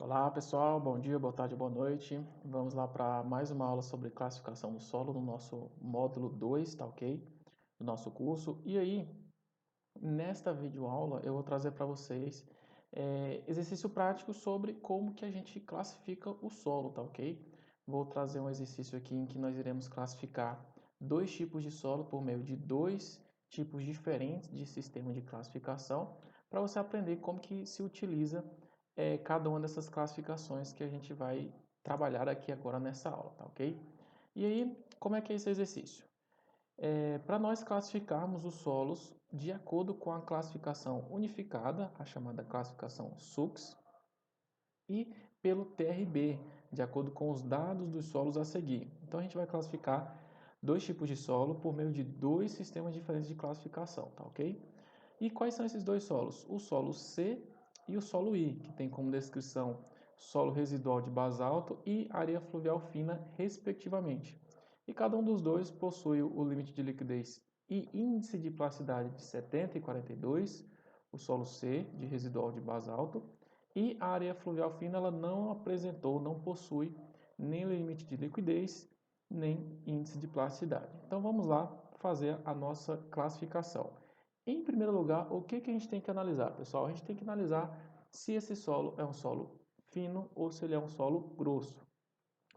Olá pessoal, bom dia, boa tarde, boa noite. Vamos lá para mais uma aula sobre classificação do solo no nosso módulo 2, tá ok? Do nosso curso. E aí, nesta videoaula eu vou trazer para vocês exercício prático sobre como que a gente classifica o solo, tá ok? Vou trazer um exercício aqui em que nós iremos classificar dois tipos de solo por meio de dois tipos diferentes de sistema de classificação, para você aprender como que se utiliza cada uma dessas classificações que a gente vai trabalhar aqui agora nessa aula, tá ok? E aí, como é que é esse exercício? Para nós classificarmos os solos de acordo com a classificação unificada, a chamada classificação SUCS, e pelo TRB, de acordo com os dados dos solos a seguir. Então a gente vai classificar dois tipos de solo por meio de dois sistemas diferentes de classificação, tá ok? E quais são esses dois solos? O solo C e o solo I, que tem como descrição solo residual de basalto e areia fluvial fina, respectivamente. E cada um dos dois possui o limite de liquidez e índice de plasticidade de 70 e 42, o solo C, de residual de basalto, e a areia fluvial fina ela não apresentou, não possui nem limite de liquidez, nem índice de plasticidade. Então vamos lá fazer a nossa classificação. Em primeiro lugar, o que a gente tem que analisar, pessoal? A gente tem que analisar se esse solo é um solo fino ou se ele é um solo grosso,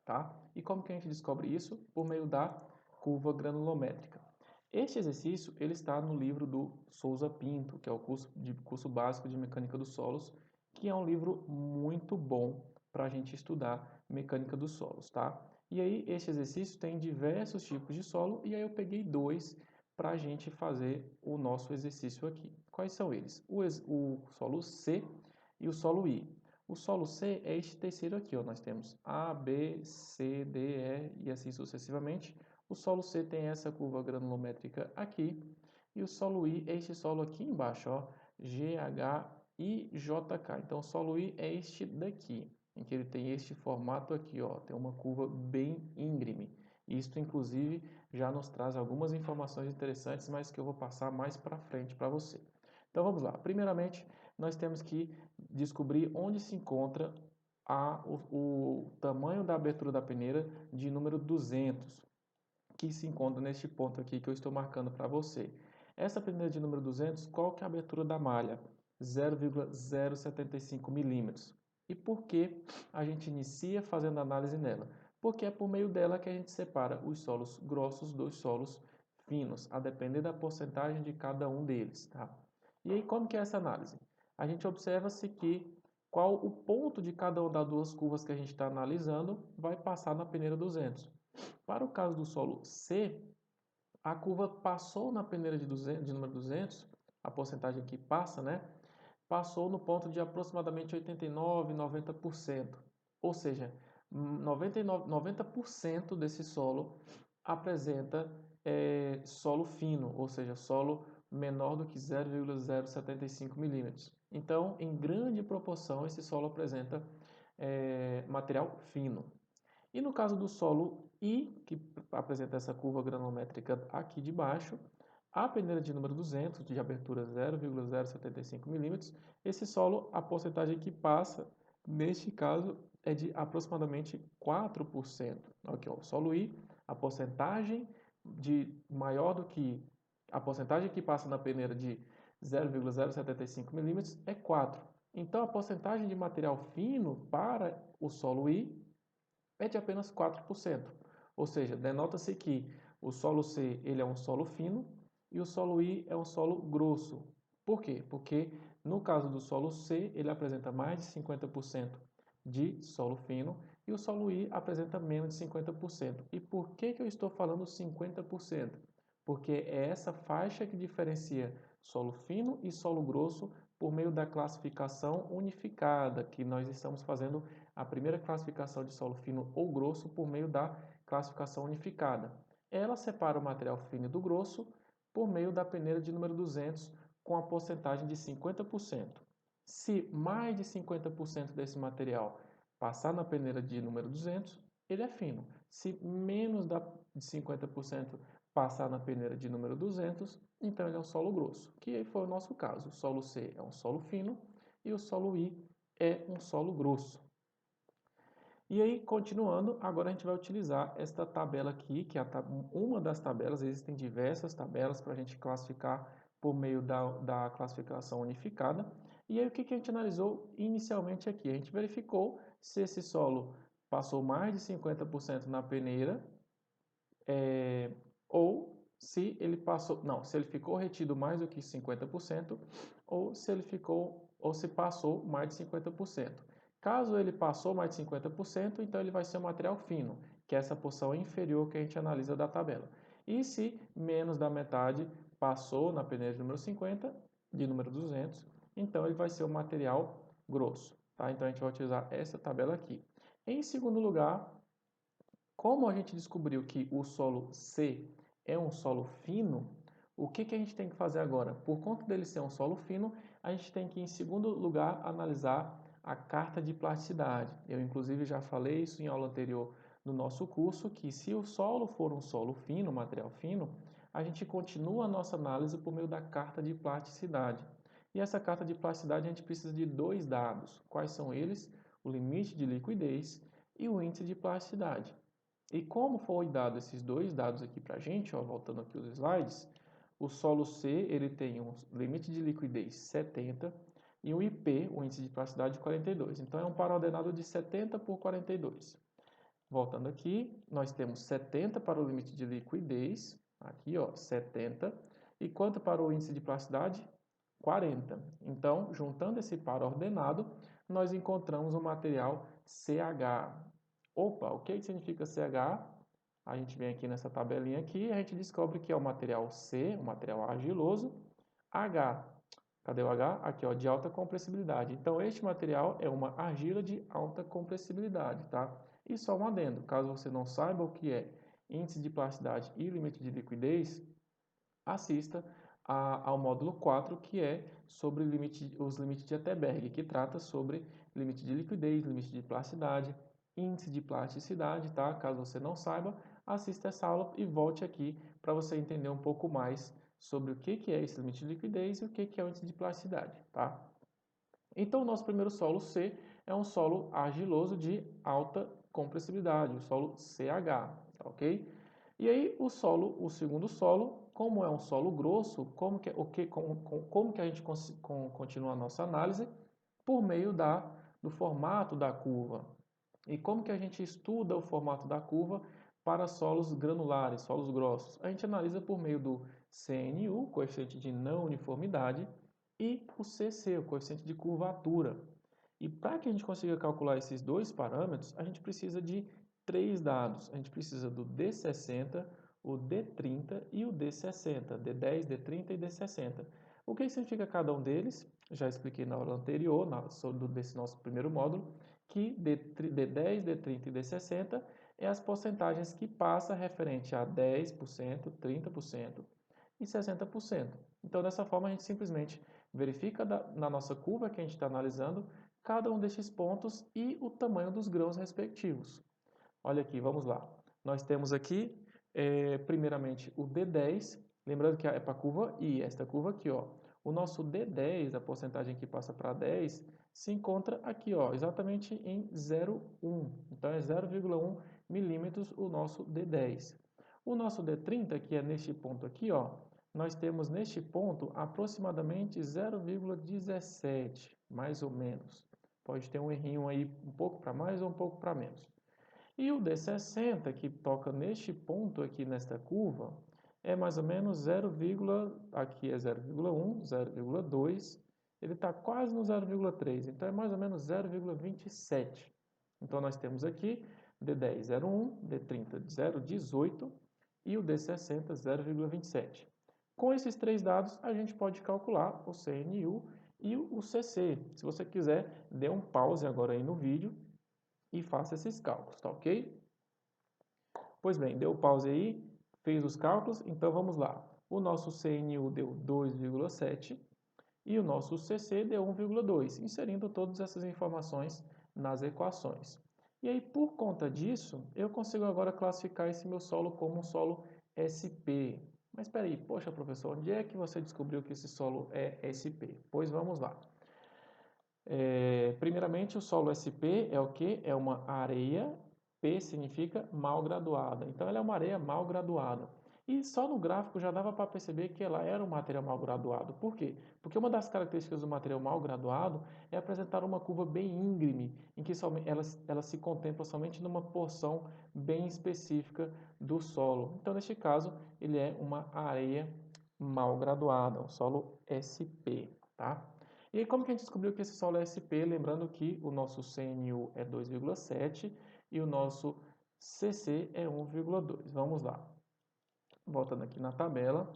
tá? E como que a gente descobre isso? Por meio da curva granulométrica. Este exercício ele está no livro do Souza Pinto, que é o curso básico de mecânica dos solos, que é um livro muito bom para a gente estudar mecânica dos solos, tá? E aí este exercício tem diversos tipos de solo e aí eu peguei dois para a gente fazer o nosso exercício aqui. Quais são eles? O solo C e o solo I. O solo C é este terceiro aqui, ó. Nós temos A, B, C, D, E e assim sucessivamente. O solo C tem essa curva granulométrica aqui. E o solo I é este solo aqui embaixo, ó, G, H e JK. Então, o solo I é este daqui, em que ele tem este formato aqui, ó, tem uma curva bem íngreme. Isto, inclusive, já nos traz algumas informações interessantes, mas que eu vou passar mais para frente para você. Então, vamos lá. Primeiramente, nós temos que descobrir onde se encontra o tamanho da abertura da peneira de número 200, que se encontra neste ponto aqui que eu estou marcando para você. Essa peneira de número 200, qual que é a abertura da malha? 0,075 milímetros. E por que a gente inicia fazendo análise nela? Porque é por meio dela que a gente separa os solos grossos dos solos finos, a depender da porcentagem de cada um deles, tá? E aí como que é essa análise? A gente observa-se que qual o ponto de cada uma das duas curvas que a gente está analisando vai passar na peneira 200. Para o caso do solo C, a curva passou na peneira de, 200, de número 200, a porcentagem que passa, né? Passou no ponto de aproximadamente 89, 90%. Ou seja, 90% desse solo apresenta solo fino, ou seja, solo menor do que 0,075 milímetros. Então, em grande proporção, esse solo apresenta material fino. E no caso do solo I, que apresenta essa curva granulométrica aqui de baixo, a peneira de número 200, de abertura 0,075 milímetros, esse solo, a porcentagem que passa, neste caso, é de aproximadamente 4%. Aqui, ó, o solo I, a porcentagem de maior do que a porcentagem que passa na peneira de 0,075 milímetros é 4. Então, a porcentagem de material fino para o solo I é de apenas 4%. Ou seja, denota-se que o solo C ele é um solo fino e o solo I é um solo grosso. Por quê? Porque no caso do solo C, ele apresenta mais de 50% de solo fino e o solo I apresenta menos de 50%. E por que eu estou falando 50%? Porque é essa faixa que diferencia solo fino e solo grosso por meio da classificação unificada, que nós estamos fazendo a primeira classificação de solo fino ou grosso por meio da classificação unificada. Ela separa o material fino do grosso por meio da peneira de número 200 com a porcentagem de 50%. Se mais de 50% desse material passar na peneira de número 200, ele é fino. Se menos de 50% passar na peneira de número 200, então ele é um solo grosso, que aí foi o nosso caso. O solo C é um solo fino e o solo I é um solo grosso. E aí, continuando, agora a gente vai utilizar esta tabela aqui, que é uma das tabelas, existem diversas tabelas para a gente classificar por meio da classificação unificada. E aí, o que a gente analisou inicialmente aqui? A gente verificou se esse solo passou mais de 50% na peneira, ou se ele passou, não, se ele ficou retido mais do que 50%, ou se ele ficou, ou se passou mais de 50%. Caso ele passou mais de 50%, então ele vai ser um material fino, que é essa porção inferior que a gente analisa da tabela. E se menos da metade passou na peneira de número 50, de número 200, então ele vai ser um material grosso. Tá? Então a gente vai utilizar essa tabela aqui. Em segundo lugar, como a gente descobriu que o solo C é um solo fino, o que a gente tem que fazer agora? Por conta dele ser um solo fino, a gente tem que, em segundo lugar, analisar a carta de plasticidade. Eu, inclusive, já falei isso em aula anterior no nosso curso, que se o solo for um solo fino, material fino, a gente continua a nossa análise por meio da carta de plasticidade. E essa carta de plasticidade a gente precisa de dois dados. Quais são eles? O limite de liquidez e o índice de plasticidade. E como foi dado esses dois dados aqui para a gente, ó, voltando aqui os slides, o solo C ele tem um limite de liquidez 70 e um IP, o índice de plasticidade, 42. Então é um par ordenado de 70 por 42. Voltando aqui, nós temos 70 para o limite de liquidez, aqui ó, 70, e quanto para o índice de plasticidade? 40. Então, juntando esse par ordenado, nós encontramos o material CH. Opa, o que significa CH? A gente vem aqui nessa tabelinha aqui e a gente descobre que é o material C, o material argiloso. H, cadê o H? Aqui, ó, de alta compressibilidade. Então, este material é uma argila de alta compressibilidade, tá? E só um adendo, caso você não saiba o que é índice de plasticidade e limite de liquidez, assista ao módulo 4, que é sobre os limites de Atterberg, que trata sobre limite de liquidez, limite de plasticidade, índice de plasticidade, tá? Caso você não saiba, assista essa aula e volte aqui para você entender um pouco mais sobre o que é esse limite de liquidez e o que é o índice de plasticidade, tá? Então, o nosso primeiro solo C é um solo argiloso de alta compressibilidade, o solo CH, ok? E aí, o segundo solo, como é um solo grosso, como que a gente continua a nossa análise? Por meio do formato da curva. E como que a gente estuda o formato da curva para solos granulares, solos grossos? A gente analisa por meio do CNU, coeficiente de não uniformidade, e o CC, o coeficiente de curvatura. E para que a gente consiga calcular esses dois parâmetros, a gente precisa de três dados. A gente precisa do D60, o D30 e o D60, D10, D30 e D60. O que significa cada um deles? Já expliquei na aula anterior, desse nosso primeiro módulo, que D10, D30 e D60 é as porcentagens que passa referente a 10%, 30% e 60%. Então, dessa forma, a gente simplesmente verifica na nossa curva que a gente está analisando cada um destes pontos e o tamanho dos grãos respectivos. Olha aqui, vamos lá. Nós temos aqui, primeiramente, o D10, lembrando que é para a curva I, esta curva aqui, ó. O nosso D10, a porcentagem que passa para 10, se encontra aqui, ó, exatamente em 0,1. Então, é 0,1 milímetros o nosso D10. O nosso D30, que é neste ponto aqui, ó, nós temos neste ponto aproximadamente 0,17, mais ou menos. Pode ter um errinho aí um pouco para mais ou um pouco para menos. E o D60, que toca neste ponto aqui nesta curva, é mais ou menos 0, aqui é 0,1, 0,2, ele está quase no 0,3, então é mais ou menos 0,27. Então nós temos aqui D10 0,1, D30 0,18 e o D60 0,27. Com esses três dados, a gente pode calcular o CNU e o CC. Se você quiser, dê um pause agora aí no vídeo e faça esses cálculos, tá ok? Pois bem, deu pause aí, fez os cálculos, então vamos lá. O nosso CNU deu 2,7 e o nosso CC deu 1,2, inserindo todas essas informações nas equações. E aí, por conta disso, eu consigo agora classificar esse meu solo como um solo SP. Mas espera aí, poxa professor, onde é que você descobriu que esse solo é SP? Pois vamos lá. Primeiramente, o solo SP é o que? É uma areia, P significa mal graduada. Então, ela é uma areia mal graduada. E só no gráfico já dava para perceber que ela era um material mal graduado. Por quê? Porque uma das características do material mal graduado é apresentar uma curva bem íngreme, em que ela se contempla somente numa porção bem específica do solo. Então, neste caso, ele é uma areia mal graduada, um solo SP, tá? E aí, como que a gente descobriu que esse solo é SP? Lembrando que o nosso CNU é 2,7 e o nosso CC é 1,2. Vamos lá. Voltando aqui na tabela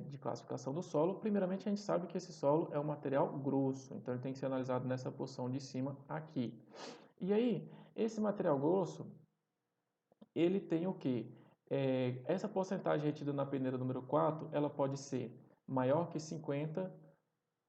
de classificação do solo. Primeiramente, a gente sabe que esse solo é um material grosso, então ele tem que ser analisado nessa posição de cima aqui. E aí, esse material grosso, ele tem o quê? Essa porcentagem retida na peneira número 4, ela pode ser maior que 50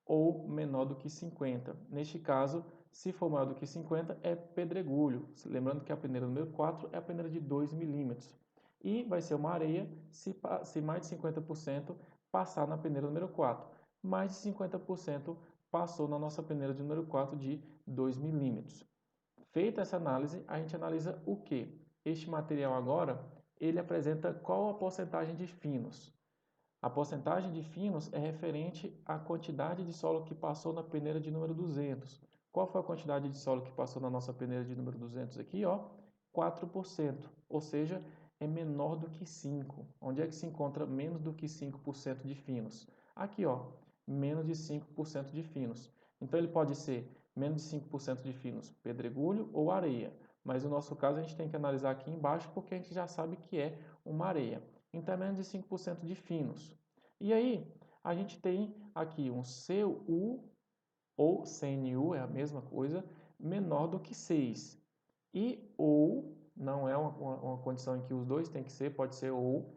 ou menor do que 50. Neste caso, se for maior do que 50, é pedregulho. Lembrando que a peneira número 4 é a peneira de 2 milímetros. E vai ser uma areia se mais de 50% passar na peneira número 4. Mais de 50% passou na nossa peneira de número 4 de 2 milímetros. Feita essa análise, a gente analisa o que? Este material agora, ele apresenta qual a porcentagem de finos. A porcentagem de finos é referente à quantidade de solo que passou na peneira de número 200. Qual foi a quantidade de solo que passou na nossa peneira de número 200 aqui? Ó, 4%, ou seja, é menor do que 5%. Onde é que se encontra menos do que 5% de finos? Aqui, ó, menos de 5% de finos. Então, ele pode ser menos de 5% de finos, pedregulho ou areia. Mas no nosso caso, a gente tem que analisar aqui embaixo porque a gente já sabe que é uma areia. Então, é menos de 5% de finos. E aí, a gente tem aqui um CU ou CNU, é a mesma coisa, menor do que 6. E ou, não é uma condição em que os dois têm que ser, pode ser ou,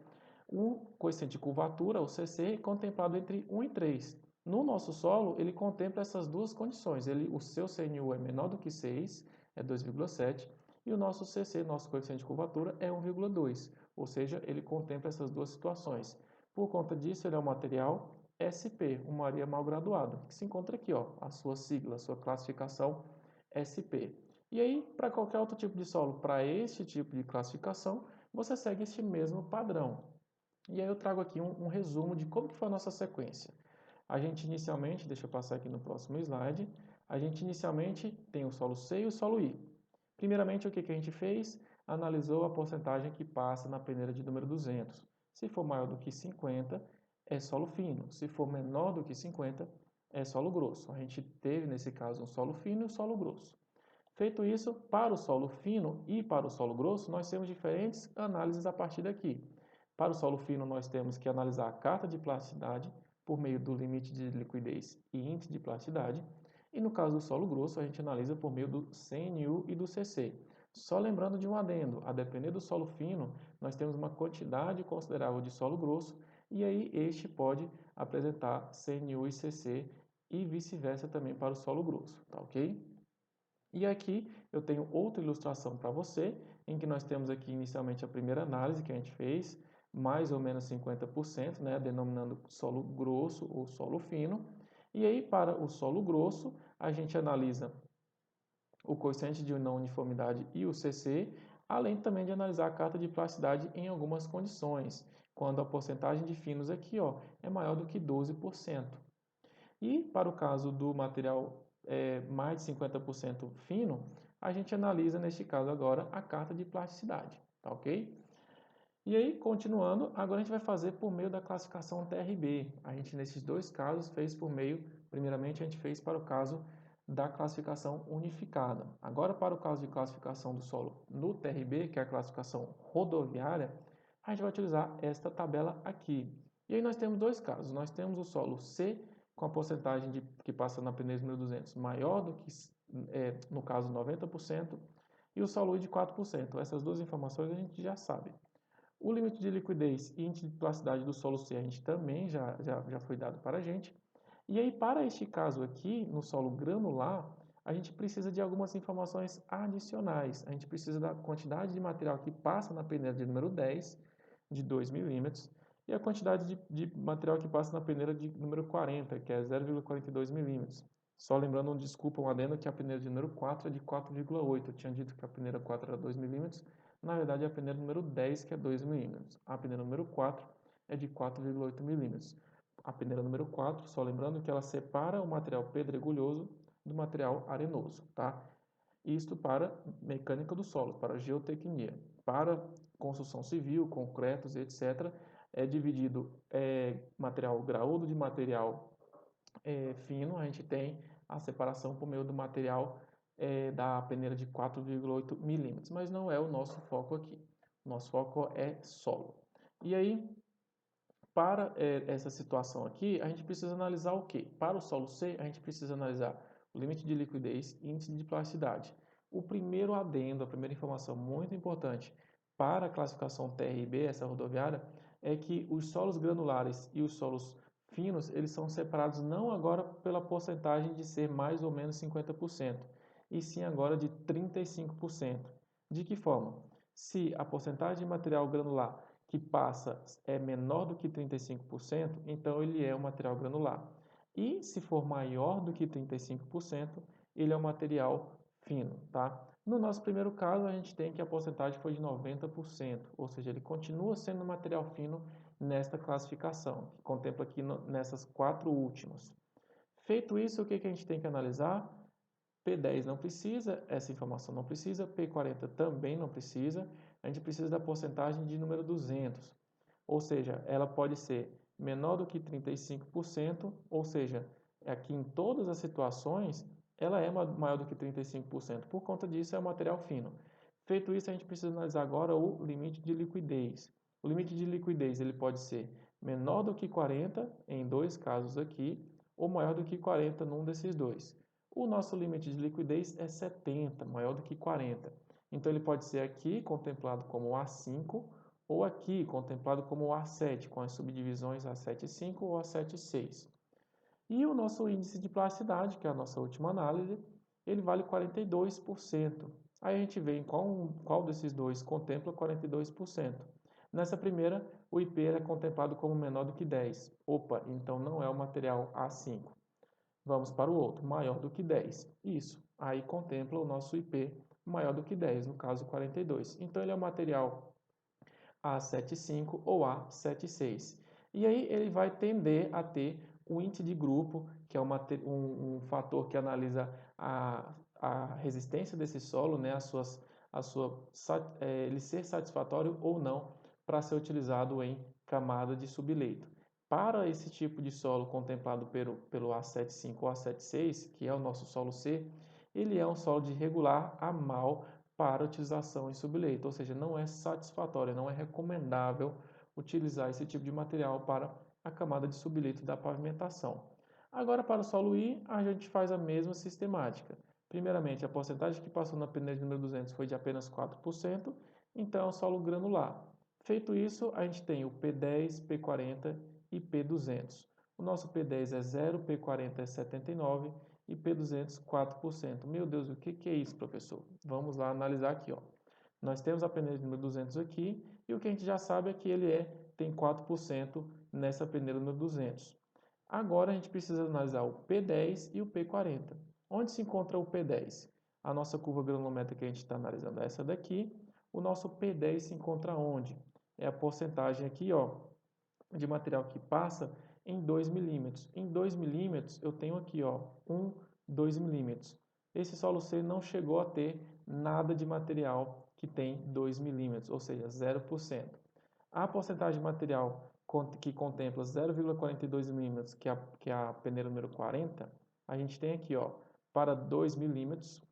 o coeficiente de curvatura, o CC, contemplado entre 1 e 3. No nosso solo, ele contempla essas duas condições. O seu CNU é menor do que 6, é 2,7, e o nosso CC, nosso coeficiente de curvatura, é 1,2. Ou seja, ele contempla essas duas situações. Por conta disso, ele é um material SP, uma areia mal graduada, que se encontra aqui, ó, a sua sigla, a sua classificação SP. E aí, para qualquer outro tipo de solo, para este tipo de classificação, você segue este mesmo padrão. E aí eu trago aqui um resumo de como que foi a nossa sequência. A gente inicialmente, deixa eu passar aqui no próximo slide, a gente inicialmente tem o solo C e o solo I. Primeiramente, o que a gente fez? Analisou a porcentagem que passa na peneira de número 200. Se for maior do que 50, é solo fino. Se for menor do que 50, é solo grosso. A gente teve, nesse caso, um solo fino e um solo grosso. Feito isso, para o solo fino e para o solo grosso, nós temos diferentes análises a partir daqui. Para o solo fino, nós temos que analisar a carta de plasticidade por meio do limite de liquidez e índice de plasticidade. E no caso do solo grosso, a gente analisa por meio do CNU e do CC. Só lembrando de um adendo, a depender do solo fino, nós temos uma quantidade considerável de solo grosso e aí este pode apresentar CNU e CC e vice-versa também para o solo grosso, tá ok? E aqui eu tenho outra ilustração para você, em que nós temos aqui inicialmente a primeira análise que a gente fez, mais ou menos 50%, né, denominando solo grosso ou solo fino. E aí, para o solo grosso, a gente analisa o coeficiente de não uniformidade e o CC, além também de analisar a carta de plasticidade em algumas condições, quando a porcentagem de finos aqui ó, é maior do que 12%. E para o caso do material mais de 50% fino, a gente analisa, neste caso agora, a carta de plasticidade, tá ok? E aí, continuando, agora a gente vai fazer por meio da classificação TRB. A gente, nesses dois casos, fez por meio, primeiramente, a gente fez para o caso da classificação unificada. Agora, para o caso de classificação do solo no TRB, que é a classificação rodoviária, a gente vai utilizar esta tabela aqui. E aí nós temos dois casos. Nós temos o solo C, com a porcentagem que passa na peneira número 200 maior do que, no caso, 90%, e o solo I de 4%. Essas duas informações a gente já sabe. O limite de liquidez e índice de plasticidade do solo C a gente também já foi dado para a gente. E aí, para este caso aqui, no solo granular, a gente precisa de algumas informações adicionais. A gente precisa da quantidade de material que passa na peneira de número 10, de 2 milímetros, e a quantidade de material que passa na peneira de número 40, que é 0,42 milímetros. Só lembrando, desculpa, um adendo, que a peneira de número 4 é de 4,8. Eu tinha dito que a peneira 4 era 2 milímetros. Na verdade, é a peneira número 10, que é 2 milímetros. A peneira número 4 é de 4,8 milímetros. A peneira número 4, só lembrando que ela separa o material pedregulhoso do material arenoso, tá? Isto para mecânica do solo, para geotecnia. Para construção civil, concretos, etc., é dividido material graúdo de material fino. A gente tem a separação por meio do material da peneira de 4,8 milímetros, mas não é o nosso foco aqui. O nosso foco é solo. E aí, para essa situação aqui, a gente precisa analisar o quê? Para o solo C, a gente precisa analisar o limite de liquidez e índice de plasticidade. O primeiro adendo, a primeira informação muito importante para a classificação TRB, essa rodoviária, é que os solos granulares e os solos finos, eles são separados não agora pela porcentagem de ser mais ou menos 50%, e sim agora de 35%. De que forma? Se a porcentagem de material granular que passa é menor do que 35%, então ele é um material granular. E se for maior do que 35%, ele é um material fino, tá? No nosso primeiro caso, a gente tem que a porcentagem foi de 90%, ou seja, ele continua sendo material fino nesta classificação, que contempla aqui nessas 4 últimas. Feito isso, o que a gente tem que analisar? P10 não precisa, essa informação não precisa, P40 também não precisa, a gente precisa da porcentagem de número 200, ou seja, ela pode ser menor do que 35%, ou seja, aqui em todas as situações, ela é maior do que 35%, por conta disso é um material fino. Feito isso, a gente precisa analisar agora o limite de liquidez. O limite de liquidez ele pode ser menor do que 40, em dois casos aqui, ou maior do que 40 num desses dois. O nosso limite de liquidez é 70, maior do que 40. Então, ele pode ser aqui contemplado como A5 ou aqui contemplado como A7, com as subdivisões A7,5 ou A7,6. E o nosso índice de plasticidade, que é a nossa última análise, ele vale 42%. Aí a gente vê em qual desses dois contempla 42%. Nessa primeira, o IP é contemplado como menor do que 10. Opa, então não é o material A5. Vamos para o outro, maior do que 10. Isso, aí contempla o nosso IP maior do que 10, no caso 42. Então ele é o material A75 ou A76. E aí ele vai tender a ter o índice de grupo, que é um fator que analisa a resistência desse solo, né, ele ser satisfatório ou não para ser utilizado em camada de subleito. Para esse tipo de solo contemplado pelo A75 ou A76, que é o nosso solo C, ele é um solo de regular a mal para utilização em subleito, ou seja, não é satisfatório, não é recomendável utilizar esse tipo de material para a camada de subleito da pavimentação. Agora, para o solo I, a gente faz a mesma sistemática. Primeiramente, a porcentagem que passou na peneira de número 200 foi de apenas 4%, então é um solo granular. Feito isso, a gente tem o P10, P40 e P200. O nosso P10 é 0, P40 é 79 e P200 4%. Meu Deus, o que é isso, professor? Vamos lá analisar aqui, ó. Nós temos a peneira número 200 aqui e o que a gente já sabe é que ele tem 4% nessa peneira número 200. Agora a gente precisa analisar o P10 e o P40. Onde se encontra o P10? A nossa curva granulométrica que a gente está analisando é essa daqui. O nosso P10 se encontra onde? É a porcentagem aqui, ó, de material que passa em 2 milímetros. Em 2 milímetros, eu tenho aqui, ó, 2 milímetros. Esse solo C não chegou a ter nada de material que tem 2 milímetros, ou seja, 0%. A porcentagem de material que contempla 0,42 milímetros, que é a peneira número 40, a gente tem aqui, ó, para 2 milímetros,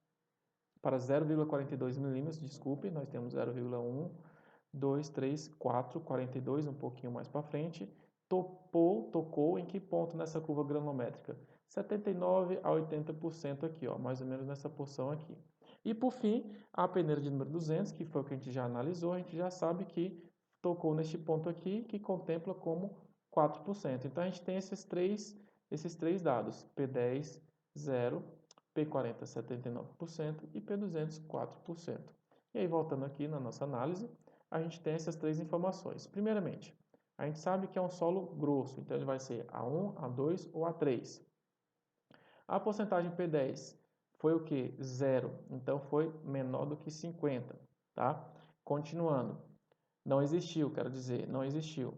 para 0,42 milímetros, desculpe, nós temos 0,1, 2, 3, 4, 42, um pouquinho mais para frente. Tocou em que ponto nessa curva granulométrica? 79 a 80% aqui, ó, mais ou menos nessa porção aqui. E por fim, a peneira de número 200, que foi o que a gente já analisou, a gente já sabe que tocou neste ponto aqui, que contempla como 4%. Então a gente tem esses três dados, P10, 0, P40, 79% e P200, 4%. E aí, voltando aqui na nossa análise, a gente tem essas três informações. Primeiramente, a gente sabe que é um solo grosso, então ele vai ser A1, A2 ou A3. A porcentagem P10 foi o que? 0. Então, foi menor do que 50, tá? Continuando. Não existiu, quero dizer, não existiu.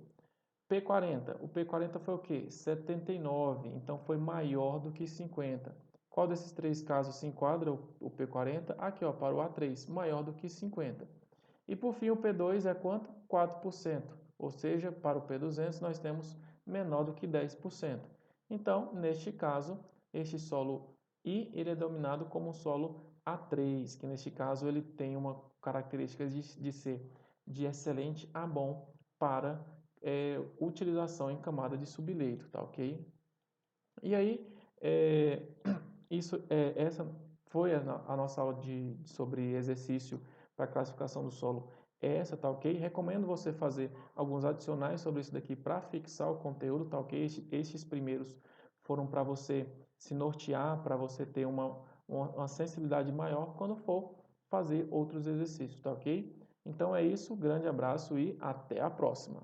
P40. O P40 foi o que? 79. Então, foi maior do que 50. Qual desses três casos se enquadra o P40? Aqui, ó, para o A3, maior do que 50. E por fim, o P2 é quanto? 4%. Ou seja, para o P200 nós temos menor do que 10%. Então, neste caso, este solo I ele é denominado como solo A3, que neste caso ele tem uma característica de ser de excelente a bom para utilização em camada de subleito, tá ok? E aí, essa foi a nossa aula sobre exercício para classificação do solo. Essa, tá ok? Recomendo você fazer alguns adicionais sobre isso daqui para fixar o conteúdo, tá ok? Estes primeiros foram para você se nortear, para você ter uma sensibilidade maior quando for fazer outros exercícios, tá ok? Então é isso, grande abraço e até a próxima!